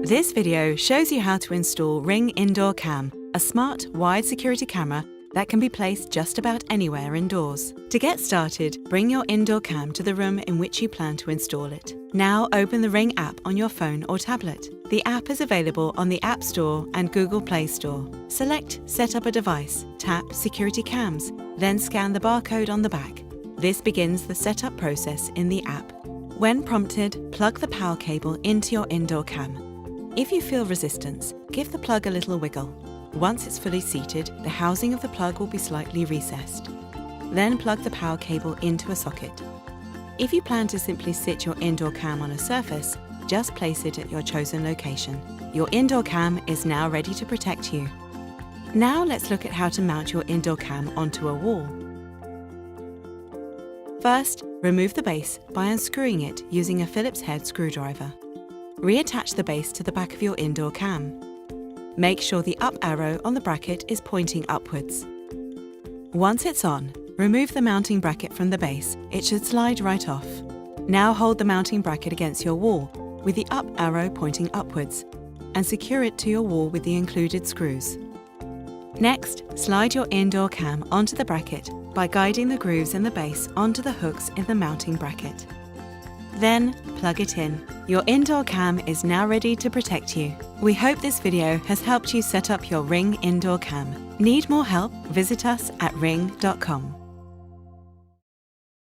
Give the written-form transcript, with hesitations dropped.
This video shows you how to install Ring Indoor Cam, a smart, wide security camera that can be placed just about anywhere indoors. To get started, bring your indoor cam to the room in which you plan to install it. Now open the Ring app on your phone or tablet. The app is available on the App Store and Google Play Store. Select Set up a device, tap Security Cams, then scan the barcode on the back. This begins the setup process in the app. When prompted, plug the power cable into your indoor cam. If you feel resistance, give the plug a little wiggle. Once it's fully seated, the housing of the plug will be slightly recessed. Then plug the power cable into a socket. If you plan to simply sit your indoor cam on a surface, just place it at your chosen location. Your indoor cam is now ready to protect you. Now let's look at how to mount your indoor cam onto a wall. First, remove the base by unscrewing it using a Phillips head screwdriver. Reattach the base to the back of your indoor cam. Make sure the up arrow on the bracket is pointing upwards. Once it's on, remove the mounting bracket from the base. It should slide right off. Now hold the mounting bracket against your wall with the up arrow pointing upwards and secure it to your wall with the included screws. Next, slide your indoor cam onto the bracket by guiding the grooves in the base onto the hooks in the mounting bracket. Then, plug it in. Your indoor cam is now ready to protect you. We hope this video has helped you set up your Ring Indoor Cam. Need more help? Visit us at ring.com.